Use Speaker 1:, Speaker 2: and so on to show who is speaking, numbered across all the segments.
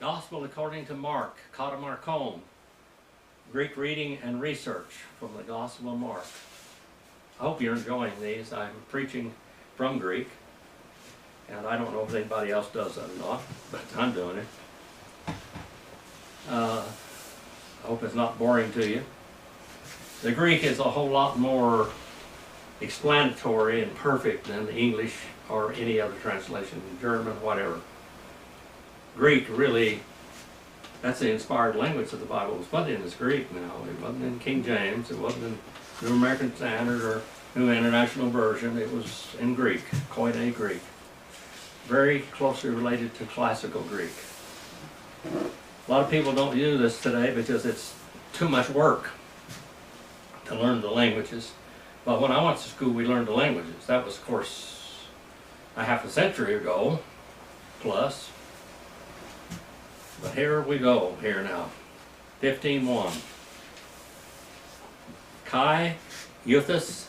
Speaker 1: Gospel according to Mark, Katamarcom, Greek reading and research from the Gospel of Mark. I hope you're enjoying these. I'm preaching from Greek, and I don't know if anybody else does that or not, but I'm doing it. I hope it's not boring to you. The Greek is a whole lot more explanatory and perfect than the English or any other translation, German, whatever. Greek really, that's the inspired language of the Bible. It was put in as Greek now. It wasn't in King James, it wasn't in New American Standard or New International Version. It was in Greek, Koine Greek. Very closely related to classical Greek. A lot of people don't use this today because it's too much work to learn the languages. But when I went to school, we learned the languages. That was, of course, a half a century ago, plus. But here we go, here now. 15:1. Kai, Euthus,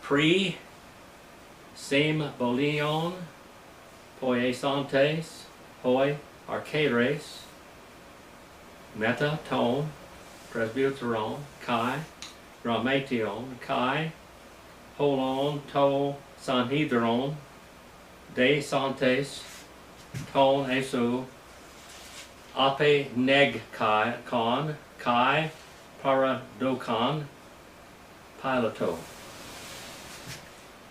Speaker 1: Pri, Symbolion, Poiesantes, Hoi, Archaires, Meta, Ton, Presbyteron, Kai, Gramation, Kai, Holon, To, Sanhedron, De Santes, Ton, Esu, Ape neg kai, con, kai, paradokon, pilato.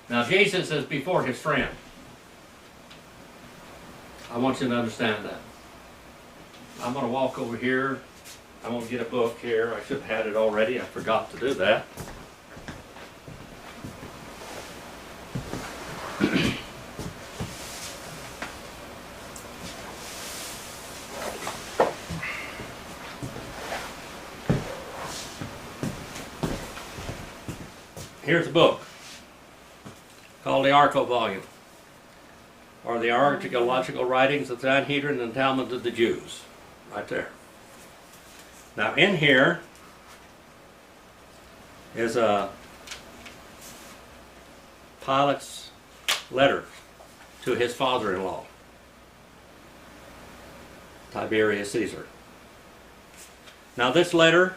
Speaker 1: Now Jesus is before his friend. I want you to understand that. I'm going to walk over here. I'm going to get a book here. I should have had it already. I forgot to do that. Here's a book called the Arco Volume, or the Archaeological Writings of the Sanhedrin and Talmud of the Jews, right there. Now in here is Pilate's letter to his father-in-law, Tiberius Caesar. Now this letter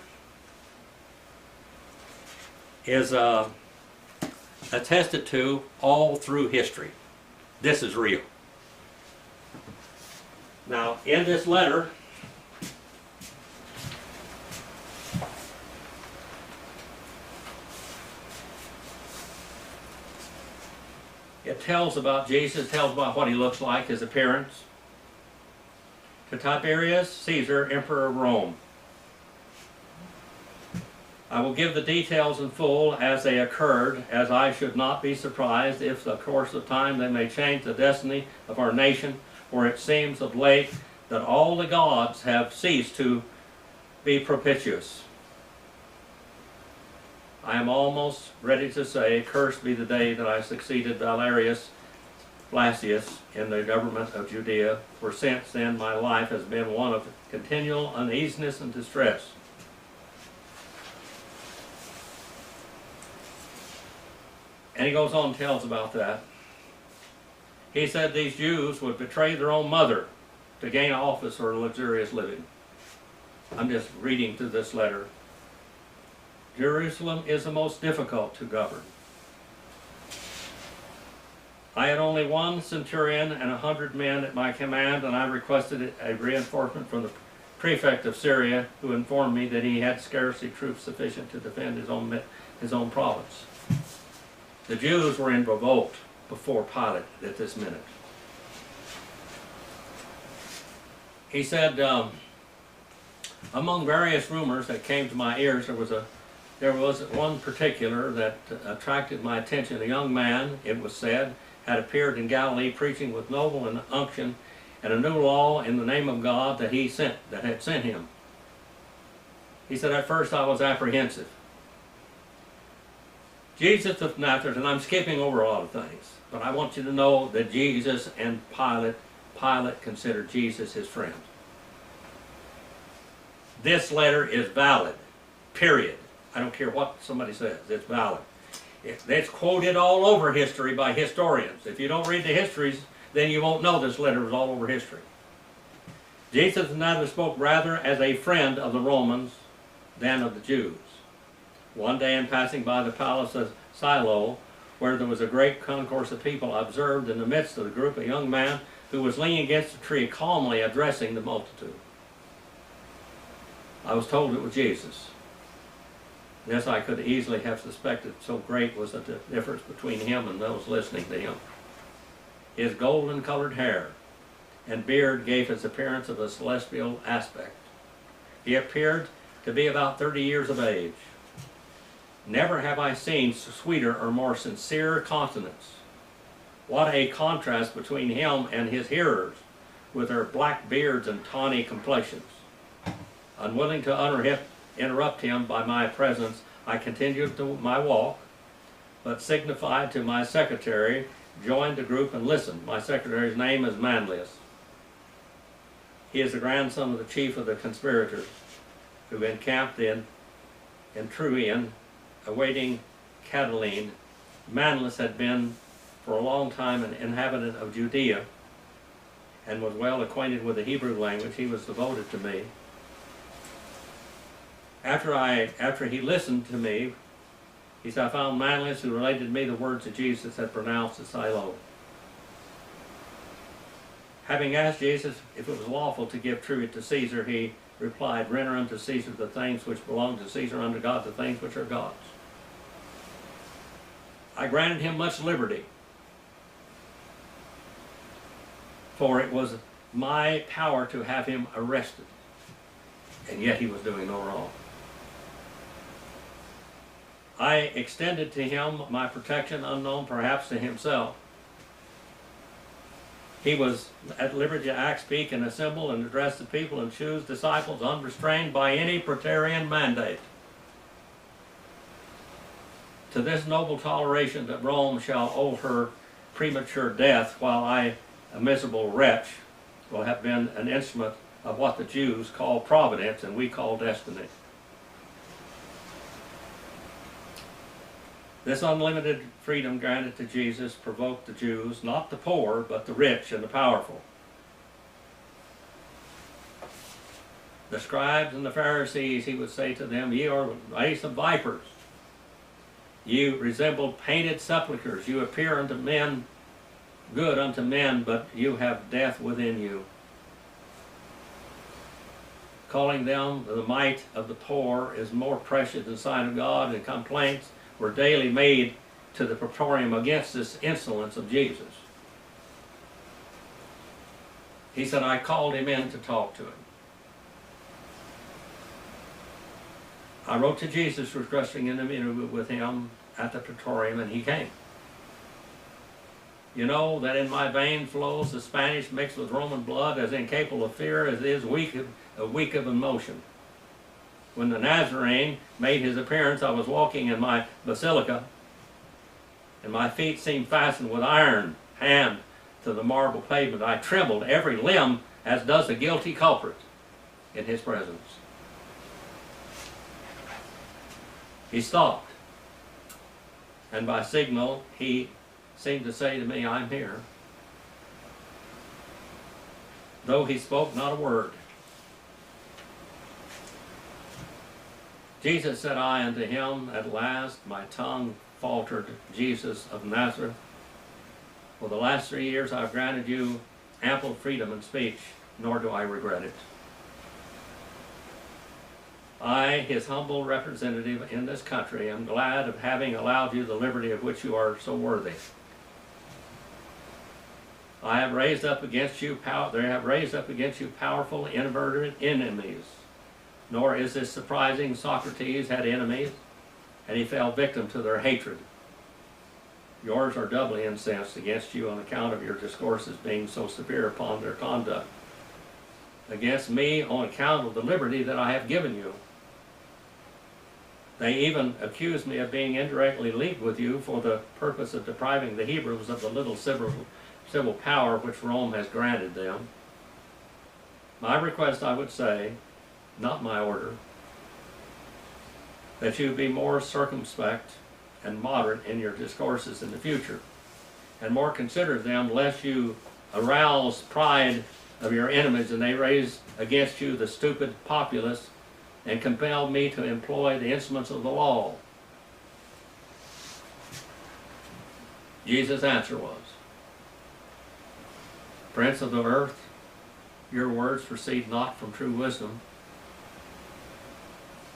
Speaker 1: is attested to all through history. This is real. Now, in this letter, it tells about Jesus, tells about what he looks like, his appearance. To Tiberius Caesar, Emperor of Rome. I will give the details in full as they occurred, as I should not be surprised if the course of time they may change the destiny of our nation, for it seems of late that all the gods have ceased to be propitious. I am almost ready to say, cursed be the day that I succeeded Valerius Blasius in the government of Judea, for since then my life has been one of continual uneasiness and distress. And he goes on and tells about that. He said these Jews would betray their own mother to gain office or luxurious living. I'm just reading through this letter. Jerusalem is the most difficult to govern. I had only one centurion and 100 men at my command, and I requested a reinforcement from the prefect of Syria, who informed me that he had scarcely troops sufficient to defend his own province. The Jews were in revolt before Pilate at this minute. He said, among various rumors that came to my ears, there was one particular that attracted my attention. A young man, it was said, had appeared in Galilee preaching with noble and unction and a new law in the name of God that had sent him. He said, at first I was apprehensive. Jesus of Nazareth, and I'm skipping over a lot of things, but I want you to know that Jesus and Pilate considered Jesus his friend. This letter is valid, period. I don't care what somebody says, it's valid. It's quoted all over history by historians. If you don't read the histories, then you won't know this letter is all over history. Jesus of Nazareth spoke rather as a friend of the Romans than of the Jews. One day in passing by the palace of Silo, where there was a great concourse of people, I observed in the midst of the group a young man who was leaning against a tree, calmly addressing the multitude. I was told it was Jesus. This I could easily have suspected, so great was the difference between him and those listening to him. His golden-colored hair and beard gave his appearance of a celestial aspect. He appeared to be about 30 years of age. Never have I seen sweeter or more sincere countenance. What a contrast between him and his hearers, with their black beards and tawny complexions. Unwilling to interrupt him by my presence, I continued my walk, but signified to my secretary, joined the group and listened. My secretary's name is Manlius. He is the grandson of the chief of the conspirators, who encamped in Truian, awaiting Catiline. Manlius had been for a long time an inhabitant of Judea and was well acquainted with the Hebrew language. He was devoted to me. After he listened to me, he said, I found Manlius, who related to me the words that Jesus had pronounced at Siloam. Having asked Jesus if it was lawful to give tribute to Caesar, he replied, render unto Caesar the things which belong to Caesar, unto God the things which are God's. I granted him much liberty, for it was my power to have him arrested, and yet he was doing no wrong. I extended to him my protection unknown perhaps to himself. He was at liberty to act, speak, and assemble and address the people and choose disciples unrestrained by any praetorian mandate. To this noble toleration that Rome shall owe her premature death, while I, a miserable wretch, will have been an instrument of what the Jews call providence and we call destiny. This unlimited freedom granted to Jesus provoked the Jews, not the poor, but the rich and the powerful. The scribes and the Pharisees, he would say to them, ye are a race of vipers. You resemble painted sepulchres. You appear unto men, good unto men, but you have death within you. Calling them the mite of the poor is more precious in the sight of God, and complaints were daily made to the praetorium against this insolence of Jesus. He said, I called him in to talk to him. I wrote to Jesus requesting an interview with him at the praetorium, and he came. You know that in my veins flows the Spanish mixed with Roman blood, as incapable of fear as it is weak of emotion. When the Nazarene made his appearance, I was walking in my basilica, and my feet seemed fastened with iron hand to the marble pavement. I trembled every limb, as does the guilty culprit, in his presence. He stopped, and by signal he seemed to say to me, I'm here. Though he spoke not a word. Jesus said I unto him, at last my tongue faltered, Jesus of Nazareth. For the last 3 years I've granted you ample freedom in speech, nor do I regret it. I, his humble representative in this country, am glad of having allowed you the liberty of which you are so worthy. They have raised up against you powerful, inverted enemies. Nor is this surprising. Socrates had enemies, and he fell victim to their hatred. Yours are doubly incensed against you on account of your discourses being so severe upon their conduct. Against me on account of the liberty that I have given you. They even accuse me of being indirectly leagued with you for the purpose of depriving the Hebrews of the little civil power which Rome has granted them. My request, I would say, not my order, that you be more circumspect and moderate in your discourses in the future, and more consider them, lest you arouse pride of your enemies, and they raised against you the stupid populace and compelled me to employ the instruments of the law. Jesus' answer was, Prince of the earth, your words proceed not from true wisdom.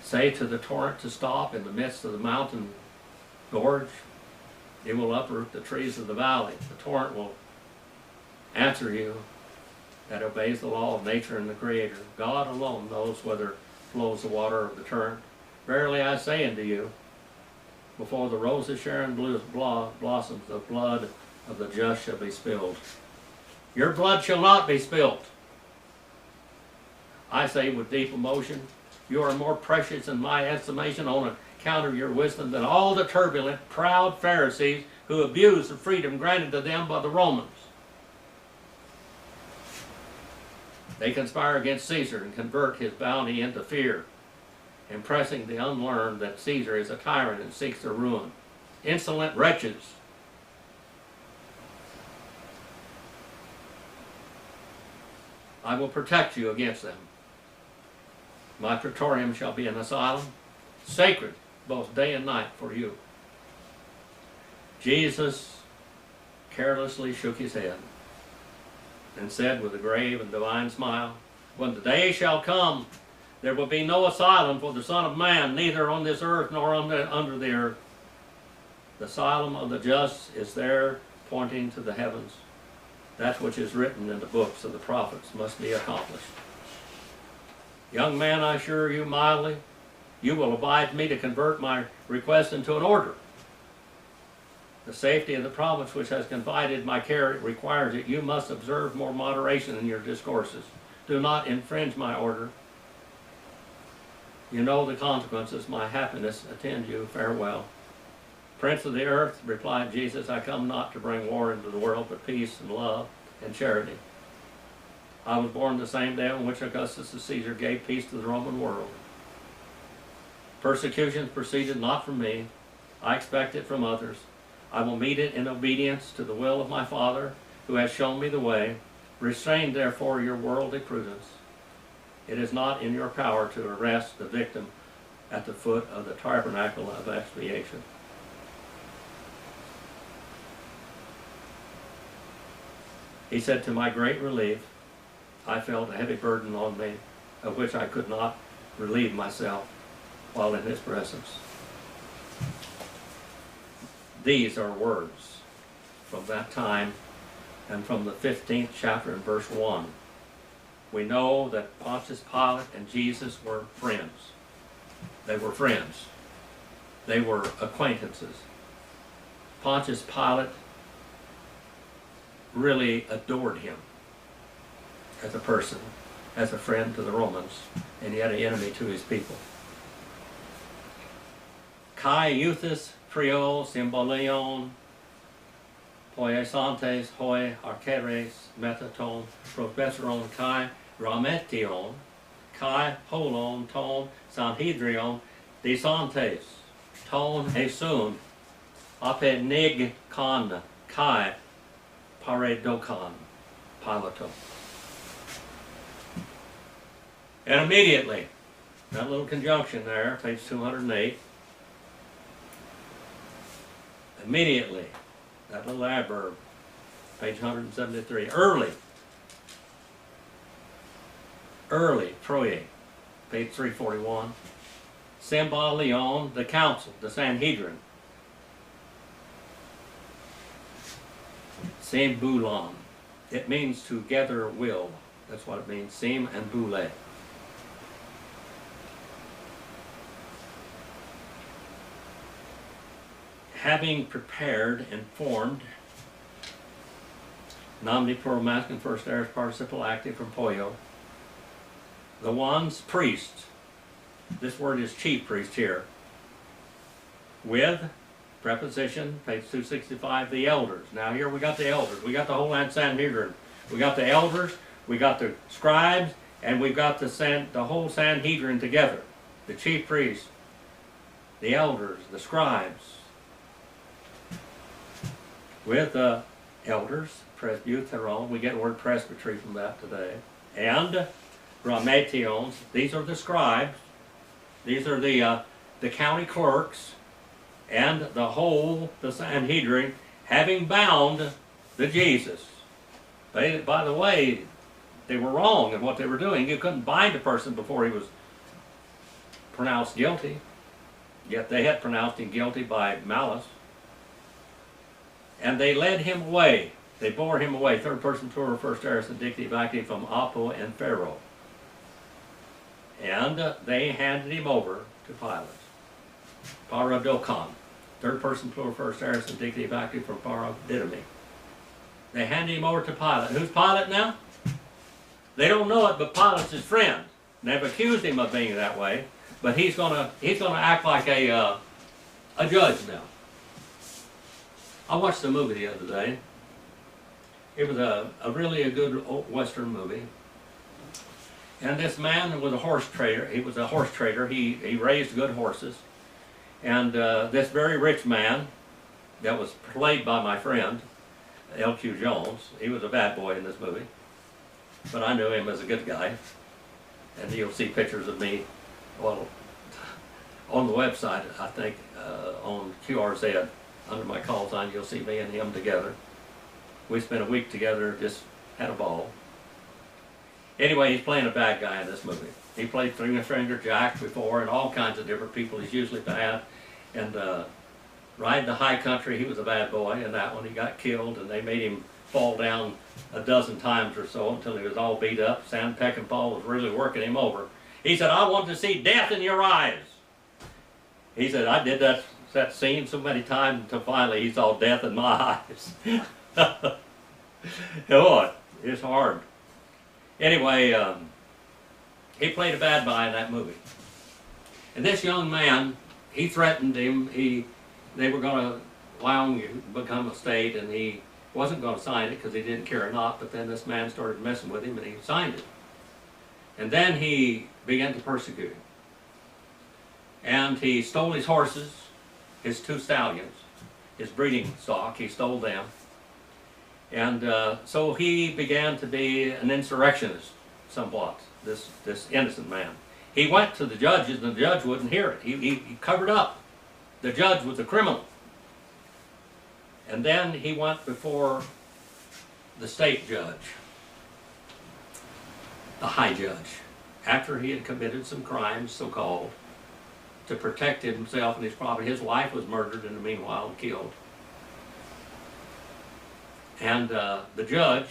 Speaker 1: Say to the torrent to stop in the midst of the mountain gorge. It will uproot the trees of the valley. The torrent will answer you that obeys the law of nature and the Creator. God alone knows whether flows the water of the torrent. Verily I say unto you, before the rose of Sharon blossoms, the blood of the just shall be spilled. Your blood shall not be spilt. I say with deep emotion, you are more precious in my estimation on account of your wisdom than all the turbulent, proud Pharisees who abuse the freedom granted to them by the Romans. They conspire against Caesar and convert his bounty into fear, impressing the unlearned that Caesar is a tyrant and seeks their ruin. Insolent wretches! I will protect you against them. My praetorium shall be an asylum, sacred both day and night for you. Jesus carelessly shook his head and said with a grave and divine smile, when the day shall come, there will be no asylum for the Son of Man, neither on this earth nor under the earth. The asylum of the just is there, pointing to the heavens. That which is written in the books of the prophets must be accomplished. Young man, I assure you mildly, you will oblige me to convert my request into an order. The safety of the province which has confided my care requires that you must observe more moderation in your discourses. Do not infringe my order. You know the consequences. My happiness attend you. Farewell. Prince of the earth, replied Jesus, I come not to bring war into the world, but peace and love and charity. I was born the same day on which Augustus Caesar gave peace to the Roman world. Persecutions proceeded not from me. I expect it from others. I will meet it in obedience to the will of my Father, who has shown me the way. Restrain therefore your worldly prudence. It is not in your power to arrest the victim at the foot of the tabernacle of expiation. He said, to my great relief, I felt a heavy burden on me, of which I could not relieve myself while in his presence. These are words from that time and from the 15th chapter and verse 1. We know that Pontius Pilate and Jesus were friends. They were friends. They were acquaintances. Pontius Pilate really adored him as a person, as a friend to the Romans, and yet an enemy to his people. Kai euthus priol symbolion poiesantes hoi archeres metaton professoron kai rametion kai holon ton sanhedrion desantes ton esun apenig con kai paredokon pilato. And immediately, that little conjunction there, page 208, immediately, that little adverb, page 173, early, proie, page 341, symbolion, the council, the Sanhedrin, symbulon, it means to gather will, that's what it means, sim and boule. Having prepared and formed, nomine plural masculine, first aorist participle active from poio, the ones priest, this word is chief priest here, with preposition, page 265, the elders. Now here we got the elders, we got the whole Sanhedrin, we got the elders, we got the scribes, and we've got the whole Sanhedrin together, the chief priests, the elders, the scribes, with the elders presbyteron, we get the word presbytery from that today, and grammations, these are the scribes, these are the county clerks, and the Sanhedrin, having bound the Jesus. By the way, they were wrong in what they were doing. You couldn't bind a person before he was pronounced guilty, yet they had pronounced him guilty by malice. And they led him away. They bore him away, third person plural, first aorist, indicative, active, from Apo and Pharaoh. And they handed him over to Pilate. Paradokon, third person plural, first aorist, indicative, active, from Paradidomi. They handed him over to Pilate. Who's Pilate now? They don't know it, but Pilate's his friend. They've accused him of being that way, but he's gonna act like a judge now. I watched the movie the other day. It was a really good old Western movie. And this man was a horse trader. He was a horse trader. He raised good horses. And this very rich man that was played by my friend, L.Q. Jones, he was a bad boy in this movie. But I knew him as a good guy. And you'll see pictures of me, well, on the website, I think, on QRZ. Under my call sign, you'll see me and him together. We spent a week together, just had a ball. Anyway, he's playing a bad guy in this movie. He played Stranger Jack before and all kinds of different people. He's usually bad. And Ride the High Country, he was a bad boy in that one. He got killed and they made him fall down a dozen times or so until he was all beat up. Sam Peckinpah was really working him over. He said, "I want to see death in your eyes." He said, "I did that scene so many times until finally he saw death in my eyes." Oh, it's hard. Anyway, he played a bad guy in that movie. And this young man, he threatened him. They were going to allow him to become a state, and he wasn't going to sign it because he didn't care or not, but then this man started messing with him and he signed it. And then he began to persecute him. And he stole his horses, his 2 stallions, his breeding stock, he stole them. And so he began to be an insurrectionist somewhat, this innocent man. He went to the judges and the judge wouldn't hear it. He covered up. The judge was a criminal. And then he went before the state judge, the high judge, after he had committed some crimes, so-called, to protect himself and his property. His wife was murdered in the meanwhile and killed. And the judge,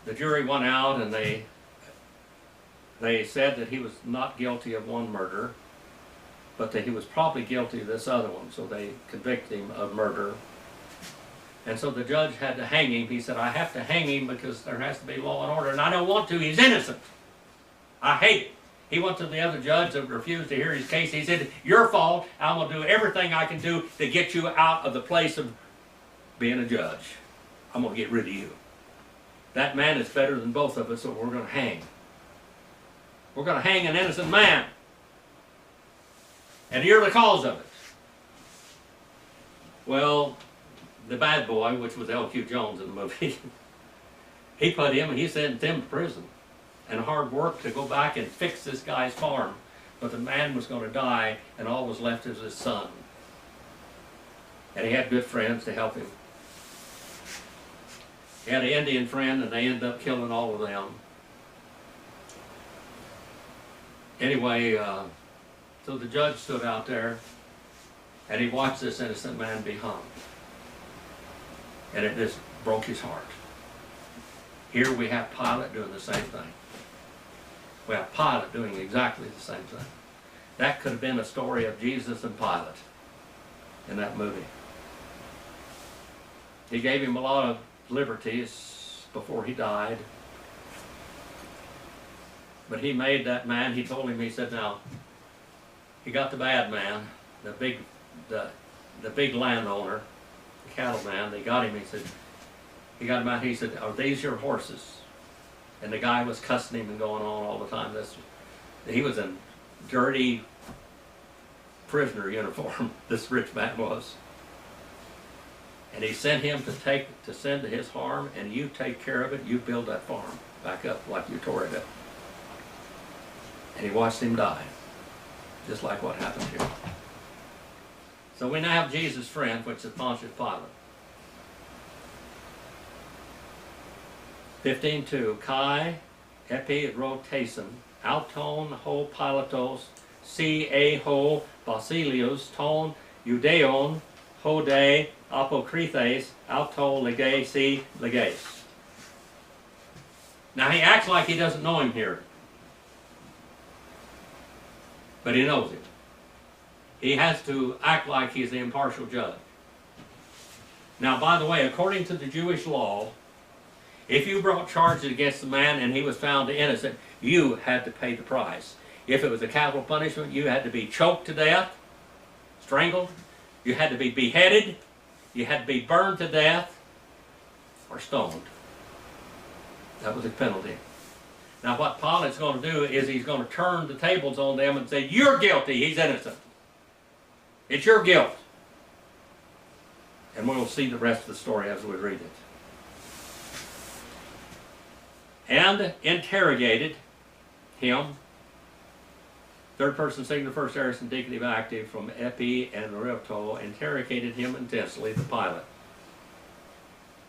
Speaker 1: the jury went out and they said that he was not guilty of one murder, but that he was probably guilty of this other one, so they convicted him of murder. And so the judge had to hang him. He said, "I have to hang him because there has to be law and order, and I don't want to. He's innocent. I hate it." He went to the other judge that refused to hear his case. He said, "Your fault. I'm going to do everything I can do to get you out of the place of being a judge. I'm going to get rid of you. That man is better than both of us, so we're going to hang. We're going to hang an innocent man. And you're the cause of it." Well, the bad boy, which was L.Q. Jones in the movie, he put him and he sent him to prison. And hard work to go back and fix this guy's farm. But the man was going to die, and all was left is his son. And he had good friends to help him. He had an Indian friend, and they ended up killing all of them. Anyway, so the judge stood out there, and he watched this innocent man be hung. And it just broke his heart. Here we have Pilate doing the same thing. We have Pilate doing exactly the same thing. That could have been a story of Jesus and Pilate in that movie. He gave him a lot of liberties before he died. But he made that man, he told him, he said, now, he got the bad man, the big landowner, the cattleman, they got him, he said, he got him out, he said, "Are these your horses?" And the guy was cussing him and going on all the time. He was in dirty prisoner uniform, this rich man was. And he sent him to send to his farm, and you take care of it, you build that farm back up like you tore it up. And he watched him die, just like what happened here. So we now have Jesus' friend, which is Pontius Pilate. 15:2, Kai epi rotasen, auton ho Pilatos, si e ho Basilius, ton Judeon, ho de apokrithes, auto lege si leges. Now he acts like he doesn't know him here, but he knows it. He has to act like he's the impartial judge. Now, by the way, according to the Jewish law, if you brought charges against the man and he was found innocent, you had to pay the price. If it was a capital punishment, you had to be choked to death, strangled, you had to be beheaded, you had to be burned to death, or stoned. That was the penalty. Now what Pilate's going to do is he's going to turn the tables on them and say, you're guilty, he's innocent. It's your guilt. And we'll see the rest of the story as we read it. And interrogated him, third person singular first aorist indicative active from epi and repto, interrogated him intensely, the Pilate.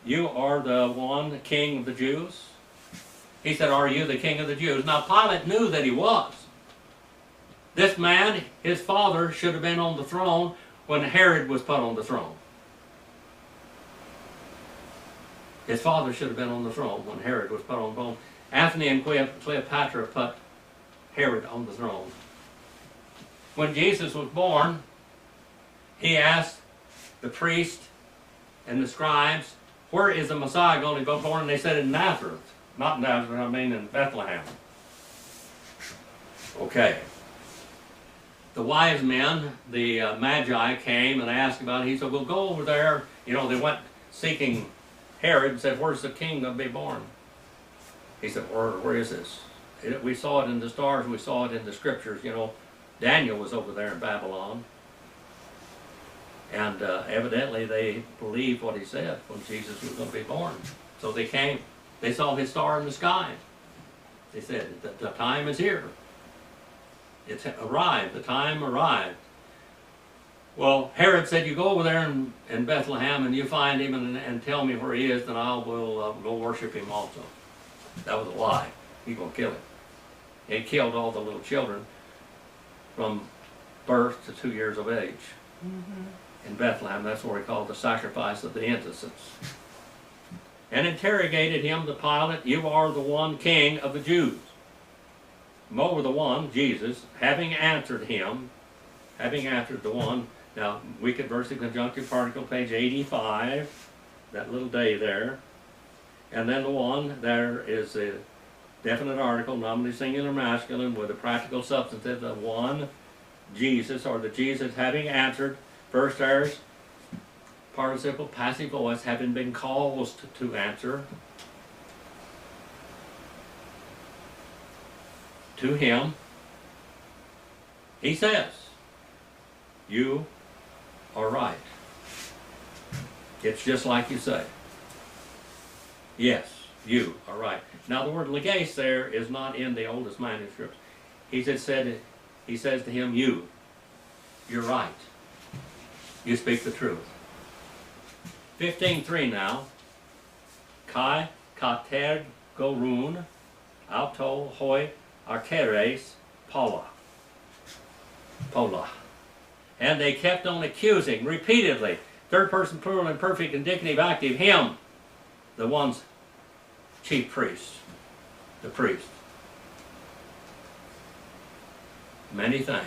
Speaker 1: You are the one king of the Jews? He said, are you the king of the Jews? Now Pilate knew that he was. This man, his father, should have been on the throne when Herod was put on the throne. His father should have been on the throne when Herod was put on the throne. Anthony and Cleopatra put Herod on the throne. When Jesus was born, he asked the priest and the scribes, where is the Messiah going to be born? And they said in Nazareth. Not in Nazareth, I mean in Bethlehem. Okay. The wise men, the Magi, came and asked about it. He said, well, go over there. You know, they went seeking Herod and said, where's the king going to be born? He said, where is this? We saw it in the stars. We saw it in the scriptures. You know, Daniel was over there in Babylon. And evidently they believed what he said when Jesus was going to be born. So they came. They saw his star in the sky. They said, the time is here. It's arrived. The time arrived. Well, Herod said, you go over there in Bethlehem and you find him and tell me where he is, then I will go worship him also. That was a lie. He's going to kill him. He killed all the little children from birth to 2 years of age. In Bethlehem, that's where he called the sacrifice of the innocents. And interrogated him, the Pilate, you are the one king of the Jews. Moreover, the one, Jesus, having answered him, having answered the one, now, wicked verse of conjunctive particle, page 85, that little day there. And then the one, there is a definite article, nominally singular masculine, with a practical substantive, the one, Jesus, or the Jesus having answered, first aorist, participle, passive voice, having been caused to answer, to him, he says, you are right. It's just like you say. Yes, you are right. Now the word leges there is not in the oldest manuscripts. He says to him, you're right. You speak the truth. 15:3 now. Kai kater gorun auto hoi archeres pola. And they kept on accusing repeatedly, third person plural and perfect indicative active, him, the one's chief priest, the priest. Many things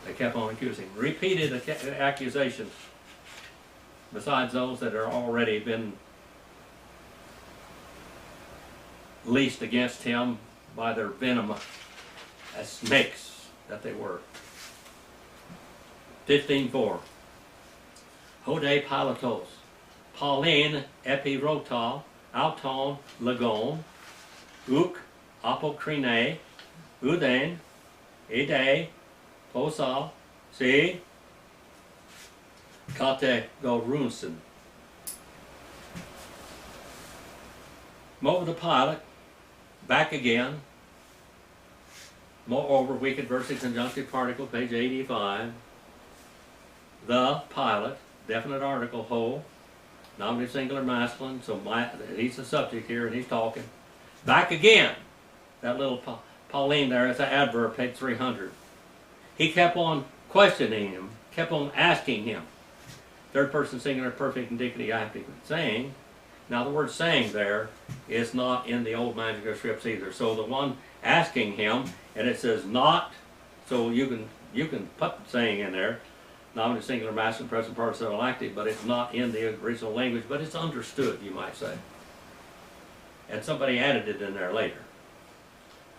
Speaker 1: they kept on accusing, repeated accusations, besides those that are already been leased against him by their venom as snakes that they were. 15:4. Hode Pilatos, Pauline epirota, auton legon, uk apokrine, uden, ede, posa, si, kate gorunsen. Come over to Pilate, back again. Moreover, wicked versus conjunctive particle, page 85. The Pilate, definite article, whole, nominative singular masculine, so he's the subject here and he's talking. Back again. That little Pauline there, it's an adverb, page 300. He kept on questioning him, kept on asking him. Third person singular, perfect, indicative, active, saying. Now the word saying there is not in the old manuscripts either. So the one asking him, and it says not, so you can put saying in there, nominative singular, masculine, present participle, active, but it's not in the original language, but it's understood, you might say. And somebody added it in there later.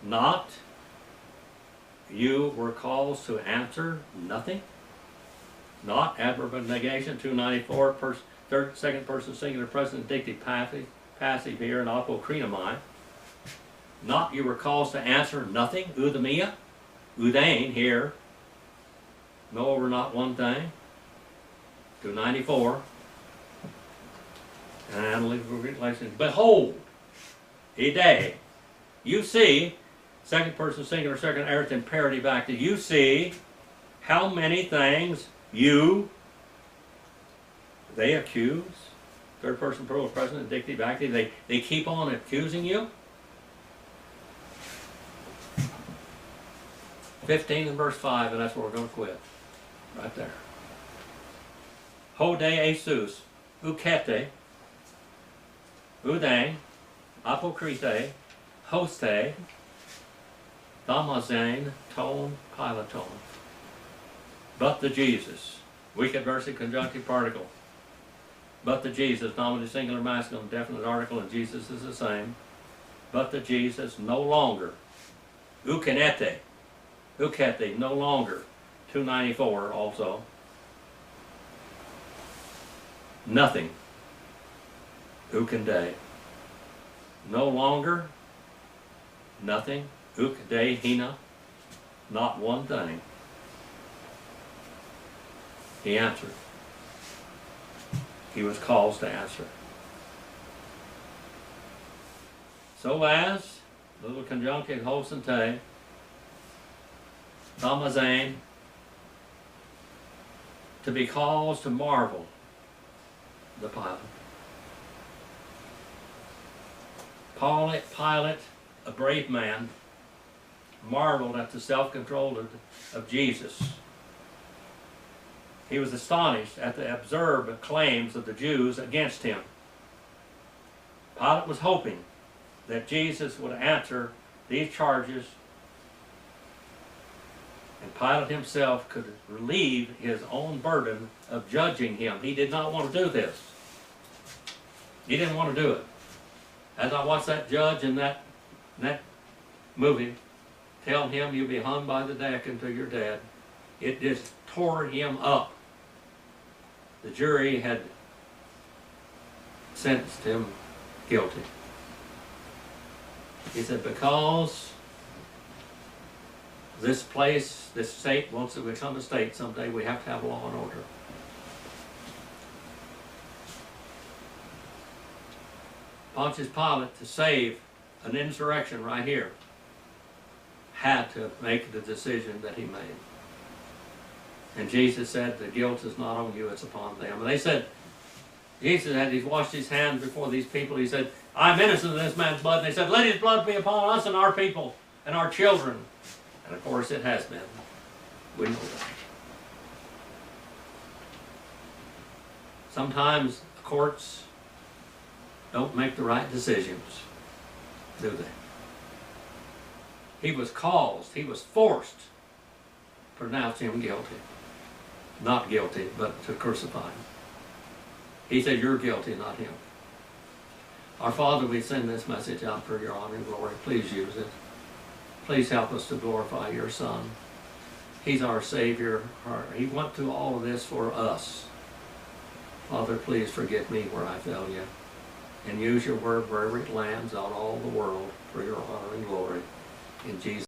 Speaker 1: Not, you were called to answer nothing. Not, adverb of negation, 294, second person singular, present, indicative, passive here, and apokrinomi. Not, you were called to answer nothing, udemia, udain here. No over not one thing. 294. And analytical relations. Behold, a day. You see, second person singular, second aorist imperative active. You see how many things they accuse. Third person plural, present, indicative, active. They keep on accusing you. 15 and verse 5, and that's where we're going to quit. Right there. Ho de Jesus, ukete, udang, apokrite, hoste, damazen, ton, pilaton. But the Jesus, wicked versus conjunctive particle. But the Jesus, nominative singular masculine, definite article, and Jesus is the same. But the Jesus no longer. Ukenete, no longer. 294 also. Nothing. Ukende. No longer. Nothing. Ukde hina. Not one thing. He answered. He was caused to answer. So as, little conjunctive hosente, Damazain, to be caused to marvel, the Pilate. Pilate, a brave man, marveled at the self-control of Jesus. He was astonished at the absurd claims of the Jews against him. Pilate was hoping that Jesus would answer these charges, and Pilate himself could relieve his own burden of judging him. He did not want to do this. He didn't want to do it. As I watched that judge in that movie tell him you'll be hung by the neck until you're dead, it just tore him up. The jury had sentenced him guilty. He said, because this place, this state wants to become a state someday, we have to have law and order. Pontius Pilate, to save an insurrection right here, had to make the decision that he made. And Jesus said, the guilt is not on you, it's upon them. And they said, Jesus had washed his hands before these people. He said, I'm innocent of this man's blood. And they said, let his blood be upon us and our people and our children. And of course it has been. We know that. Sometimes the courts don't make the right decisions, do they? He was caused, he was forced to pronounce him guilty. Not guilty, but to crucify him. He said, you're guilty, not him. Our Father, we send this message out for your honor and glory. Please use it. Please help us to glorify your Son. He's our Savior. He went through all of this for us. Father, please forgive me where I fail you. And use your word wherever it lands on all the world for your honor and glory. In Jesus'